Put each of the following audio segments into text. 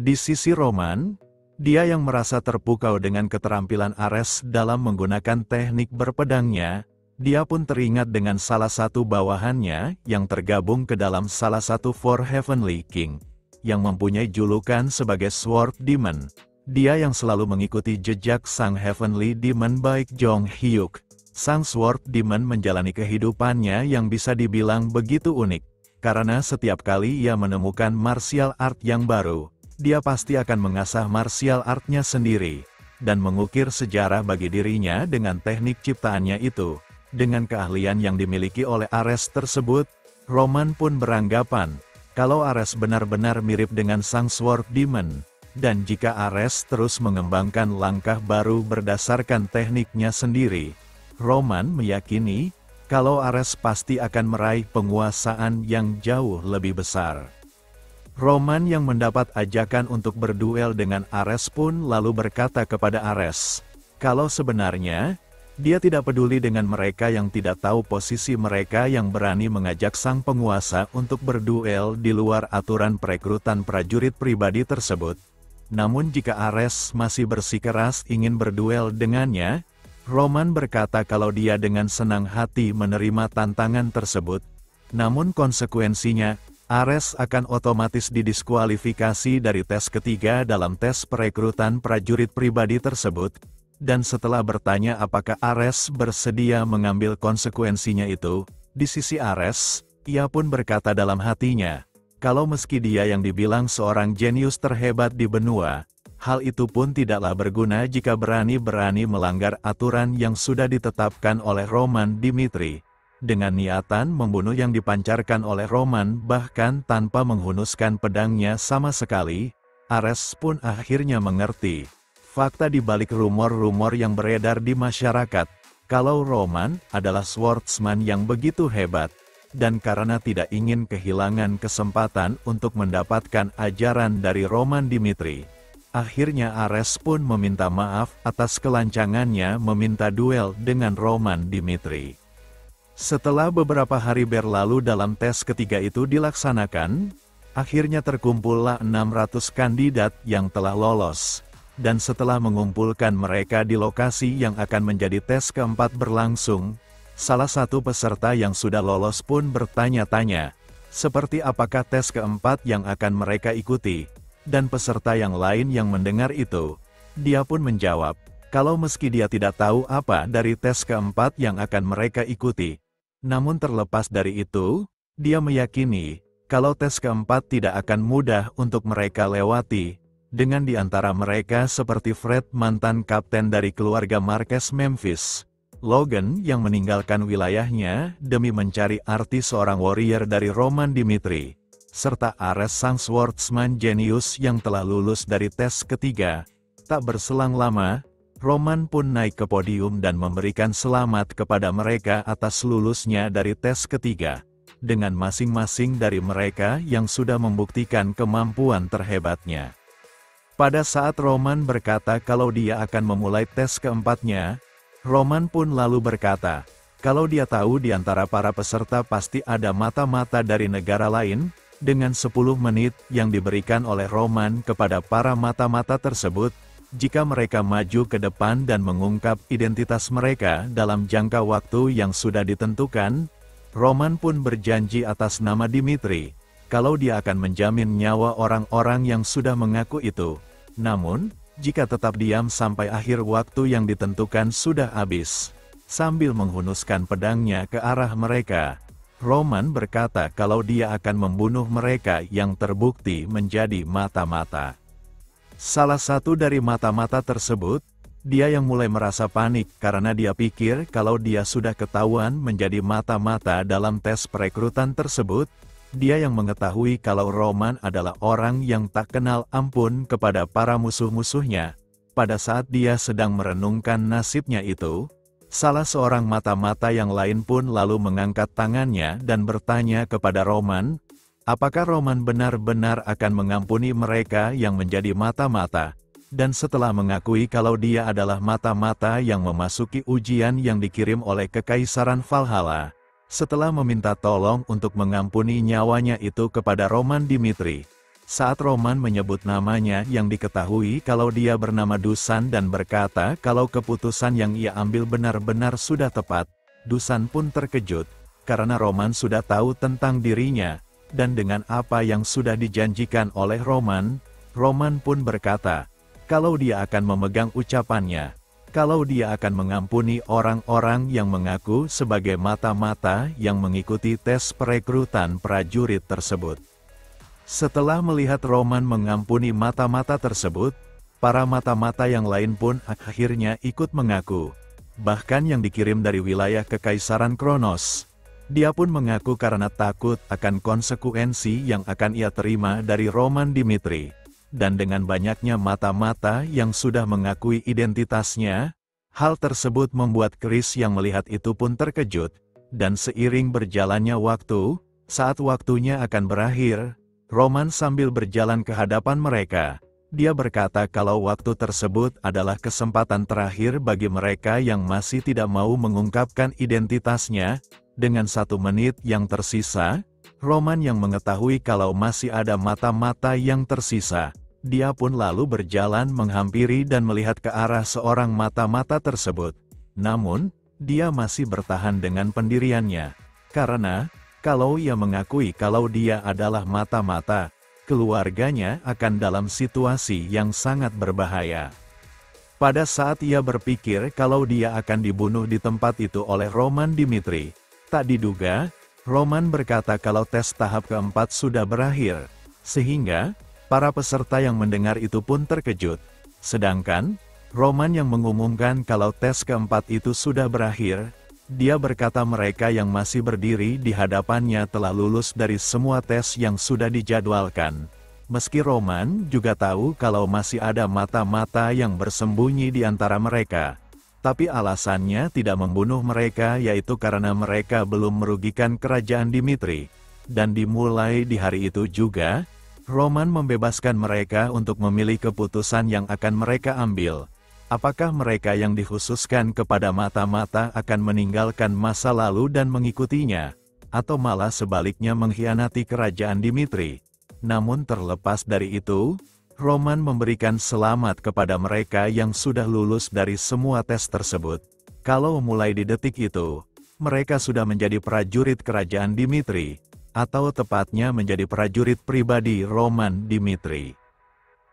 Di sisi Roman, dia yang merasa terpukau dengan keterampilan Ares dalam menggunakan teknik berpedangnya, dia pun teringat dengan salah satu bawahannya yang tergabung ke dalam salah satu Four Heavenly King, yang mempunyai julukan sebagai Sword Demon. Dia yang selalu mengikuti jejak sang Heavenly Demon baik Jong Hyuk. Sang Sword Demon menjalani kehidupannya yang bisa dibilang begitu unik, karena setiap kali ia menemukan martial art yang baru, dia pasti akan mengasah martial artnya sendiri, dan mengukir sejarah bagi dirinya dengan teknik ciptaannya itu. Dengan keahlian yang dimiliki oleh Ares tersebut, Roman pun beranggapan, kalau Ares benar-benar mirip dengan sang Sword Demon, dan jika Ares terus mengembangkan langkah baru berdasarkan tekniknya sendiri, Roman meyakini, kalau Ares pasti akan meraih penguasaan yang jauh lebih besar. Roman yang mendapat ajakan untuk berduel dengan Ares pun lalu berkata kepada Ares, kalau sebenarnya, dia tidak peduli dengan mereka yang tidak tahu posisi mereka yang berani mengajak sang penguasa untuk berduel di luar aturan perekrutan prajurit pribadi tersebut. Namun jika Ares masih bersikeras ingin berduel dengannya, Roman berkata kalau dia dengan senang hati menerima tantangan tersebut. Namun konsekuensinya, Ares akan otomatis didiskualifikasi dari tes ketiga dalam tes perekrutan prajurit pribadi tersebut, dan setelah bertanya apakah Ares bersedia mengambil konsekuensinya itu, di sisi Ares, ia pun berkata dalam hatinya, kalau meski dia yang dibilang seorang jenius terhebat di benua, hal itu pun tidaklah berguna jika berani-berani melanggar aturan yang sudah ditetapkan oleh Roman Dimitri. Dengan niatan membunuh yang dipancarkan oleh Roman bahkan tanpa menghunuskan pedangnya sama sekali, Ares pun akhirnya mengerti fakta di balik rumor-rumor yang beredar di masyarakat, kalau Roman adalah swordsman yang begitu hebat, dan karena tidak ingin kehilangan kesempatan untuk mendapatkan ajaran dari Roman Dimitri, akhirnya Ares pun meminta maaf atas kelancangannya meminta duel dengan Roman Dimitri. Setelah beberapa hari berlalu dalam tes ketiga itu dilaksanakan, akhirnya terkumpullah 600 kandidat yang telah lolos. Dan setelah mengumpulkan mereka di lokasi yang akan menjadi tes keempat berlangsung, salah satu peserta yang sudah lolos pun bertanya-tanya, seperti apakah tes keempat yang akan mereka ikuti. Dan peserta yang lain yang mendengar itu, dia pun menjawab, kalau meski dia tidak tahu apa dari tes keempat yang akan mereka ikuti. Namun terlepas dari itu, dia meyakini, kalau tes keempat tidak akan mudah untuk mereka lewati, dengan di antara mereka seperti Fred mantan kapten dari keluarga Marquess Memphis, Logan yang meninggalkan wilayahnya demi mencari arti seorang warrior dari Roman Dimitri, serta Ares sang swordsman jenius yang telah lulus dari tes ketiga. Tak berselang lama, Roman pun naik ke podium dan memberikan selamat kepada mereka atas lulusnya dari tes ketiga, dengan masing-masing dari mereka yang sudah membuktikan kemampuan terhebatnya. Pada saat Roman berkata kalau dia akan memulai tes keempatnya, Roman pun lalu berkata, kalau dia tahu di antara para peserta pasti ada mata-mata dari negara lain, dengan 10 menit yang diberikan oleh Roman kepada para mata-mata tersebut, jika mereka maju ke depan dan mengungkap identitas mereka dalam jangka waktu yang sudah ditentukan, Roman pun berjanji atas nama Dimitri, kalau dia akan menjamin nyawa orang-orang yang sudah mengaku itu. Namun, jika tetap diam sampai akhir waktu yang ditentukan sudah habis, sambil menghunuskan pedangnya ke arah mereka, Roman berkata kalau dia akan membunuh mereka yang terbukti menjadi mata-mata. Salah satu dari mata-mata tersebut, dia yang mulai merasa panik karena dia pikir kalau dia sudah ketahuan menjadi mata-mata dalam tes perekrutan tersebut, dia yang mengetahui kalau Roman adalah orang yang tak kenal ampun kepada para musuh-musuhnya. Pada saat dia sedang merenungkan nasibnya itu, salah seorang mata-mata yang lain pun lalu mengangkat tangannya dan bertanya kepada Roman, apakah Roman benar-benar akan mengampuni mereka yang menjadi mata-mata? Dan setelah mengakui kalau dia adalah mata-mata yang memasuki ujian yang dikirim oleh Kekaisaran Valhalla, setelah meminta tolong untuk mengampuni nyawanya itu kepada Roman Dimitri, Saat Roman menyebut namanya yang diketahui kalau dia bernama Dusan dan berkata kalau keputusan yang ia ambil benar-benar sudah tepat, Dusan pun terkejut, karena Roman sudah tahu tentang dirinya, dan dengan apa yang sudah dijanjikan oleh Roman, Roman pun berkata, kalau dia akan memegang ucapannya, kalau dia akan mengampuni orang-orang yang mengaku sebagai mata-mata yang mengikuti tes perekrutan prajurit tersebut. Setelah melihat Roman mengampuni mata-mata tersebut, para mata-mata yang lain pun akhirnya ikut mengaku. Bahkan yang dikirim dari wilayah Kekaisaran Kronos. Dia pun mengaku karena takut akan konsekuensi yang akan ia terima dari Roman Dimitri. Dan dengan banyaknya mata-mata yang sudah mengakui identitasnya, hal tersebut membuat Chris yang melihat itu pun terkejut. Dan seiring berjalannya waktu, saat waktunya akan berakhir, Roman sambil berjalan ke hadapan mereka. Dia berkata kalau waktu tersebut adalah kesempatan terakhir bagi mereka yang masih tidak mau mengungkapkan identitasnya. Dengan 1 menit yang tersisa, Roman yang mengetahui kalau masih ada mata-mata yang tersisa. Dia pun lalu berjalan menghampiri dan melihat ke arah seorang mata-mata tersebut. Namun, dia masih bertahan dengan pendiriannya. Karena, kalau ia mengakui kalau dia adalah mata-mata, keluarganya akan dalam situasi yang sangat berbahaya. Pada saat ia berpikir kalau dia akan dibunuh di tempat itu oleh Roman Dimitri, tak diduga, Roman berkata kalau tes tahap keempat sudah berakhir, sehingga para peserta yang mendengar itu pun terkejut. Sedangkan, Roman yang mengumumkan kalau tes keempat itu sudah berakhir, dia berkata mereka yang masih berdiri di hadapannya telah lulus dari semua tes yang sudah dijadwalkan. Meski Roman juga tahu kalau masih ada mata-mata yang bersembunyi di antara mereka. Tapi alasannya tidak membunuh mereka yaitu karena mereka belum merugikan kerajaan Dimitri. Dan dimulai di hari itu juga, Roman membebaskan mereka untuk memilih keputusan yang akan mereka ambil. Apakah mereka yang dikhususkan kepada mata-mata akan meninggalkan masa lalu dan mengikutinya, atau malah sebaliknya mengkhianati kerajaan Dimitri? Namun terlepas dari itu, Roman memberikan selamat kepada mereka yang sudah lulus dari semua tes tersebut. Kalau mulai di detik itu, mereka sudah menjadi prajurit kerajaan Dimitri, atau tepatnya menjadi prajurit pribadi Roman Dimitri.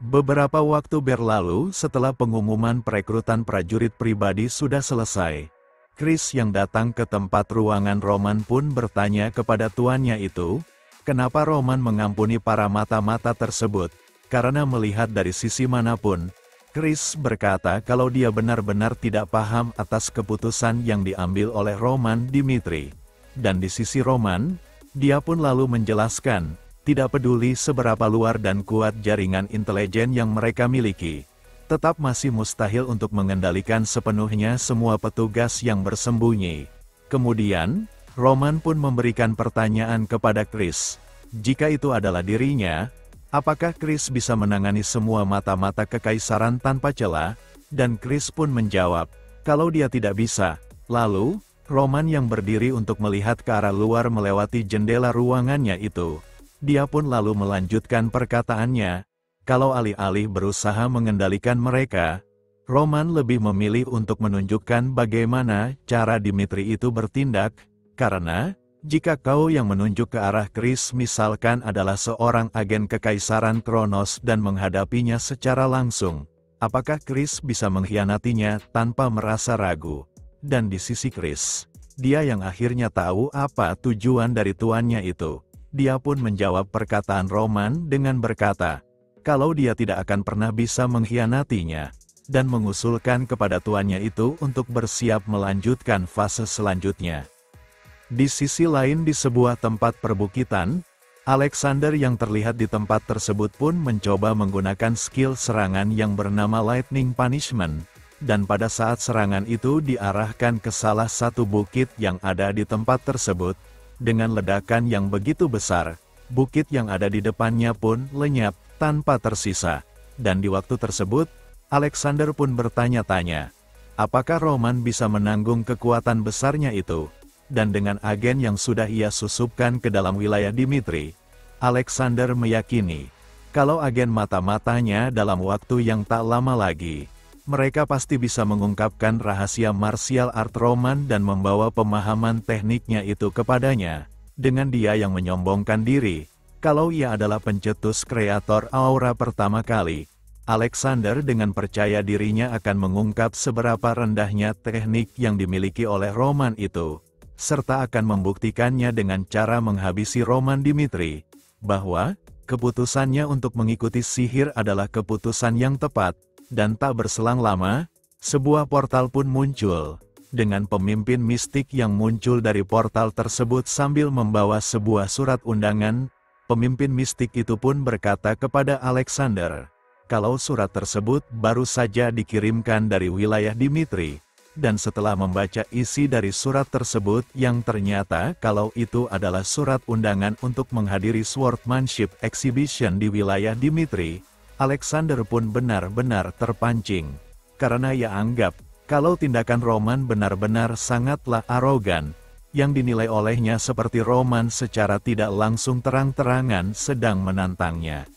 Beberapa waktu berlalu setelah pengumuman perekrutan prajurit pribadi sudah selesai. Chris yang datang ke tempat ruangan Roman pun bertanya kepada tuannya itu, kenapa Roman mengampuni para mata-mata tersebut, karena melihat dari sisi manapun, Chris berkata kalau dia benar-benar tidak paham atas keputusan yang diambil oleh Roman Dimitri. Dan di sisi Roman, dia pun lalu menjelaskan, tidak peduli seberapa luar dan kuat jaringan intelijen yang mereka miliki, tetap masih mustahil untuk mengendalikan sepenuhnya semua petugas yang bersembunyi. Kemudian, Roman pun memberikan pertanyaan kepada Chris. Jika itu adalah dirinya, apakah Chris bisa menangani semua mata-mata kekaisaran tanpa celah? Dan Chris pun menjawab, kalau dia tidak bisa. Lalu, Roman yang berdiri untuk melihat ke arah luar melewati jendela ruangannya itu. Dia pun lalu melanjutkan perkataannya, kalau alih-alih berusaha mengendalikan mereka, Roman lebih memilih untuk menunjukkan bagaimana cara Dimitri itu bertindak, karena, jika kau yang menunjuk ke arah Chris misalkan adalah seorang agen kekaisaran Kronos dan menghadapinya secara langsung, apakah Chris bisa mengkhianatinya tanpa merasa ragu? Dan di sisi Chris, dia yang akhirnya tahu apa tujuan dari tuannya itu. Dia pun menjawab perkataan Roman dengan berkata, kalau dia tidak akan pernah bisa mengkhianatinya, dan mengusulkan kepada tuannya itu untuk bersiap melanjutkan fase selanjutnya. Di sisi lain di sebuah tempat perbukitan, Alexander yang terlihat di tempat tersebut pun mencoba menggunakan skill serangan yang bernama Lightning Punishment, dan pada saat serangan itu diarahkan ke salah satu bukit yang ada di tempat tersebut, dengan ledakan yang begitu besar, bukit yang ada di depannya pun lenyap tanpa tersisa. Dan di waktu tersebut, Alexander pun bertanya-tanya, apakah Roman bisa menanggung kekuatan besarnya itu? Dan dengan agen yang sudah ia susupkan ke dalam wilayah Dimitri, Alexander meyakini, Kalau agen mata-matanya dalam waktu yang tak lama lagi, mereka pasti bisa mengungkapkan rahasia martial art Roman dan membawa pemahaman tekniknya itu kepadanya. Dengan dia yang menyombongkan diri, kalau ia adalah pencetus kreator aura pertama kali, Alexander dengan percaya dirinya akan mengungkap seberapa rendahnya teknik yang dimiliki oleh Roman itu, serta akan membuktikannya dengan cara menghabisi Roman Dimitri, bahwa keputusannya untuk mengikuti sihir adalah keputusan yang tepat, dan tak berselang lama, sebuah portal pun muncul, dengan pemimpin mistik yang muncul dari portal tersebut sambil membawa sebuah surat undangan. Pemimpin mistik itu pun berkata kepada Alexander, kalau surat tersebut baru saja dikirimkan dari wilayah Dimitri, dan setelah membaca isi dari surat tersebut yang ternyata kalau itu adalah surat undangan untuk menghadiri Swordsmanship Exhibition di wilayah Dimitri, Alexander pun benar-benar terpancing. Karena ia anggap, kalau tindakan Roman benar-benar sangatlah arogan, yang dinilai olehnya seperti Roman secara tidak langsung terang-terangan sedang menantangnya.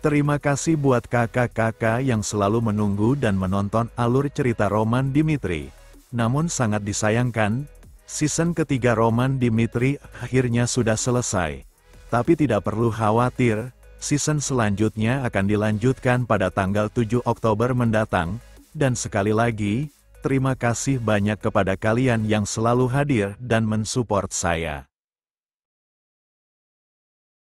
Terima kasih buat kakak-kakak yang selalu menunggu dan menonton alur cerita Roman Dimitri. Namun sangat disayangkan, season ketiga Roman Dimitri akhirnya sudah selesai. Tapi tidak perlu khawatir, season selanjutnya akan dilanjutkan pada tanggal 7 Oktober mendatang. Dan sekali lagi, terima kasih banyak kepada kalian yang selalu hadir dan mensupport saya.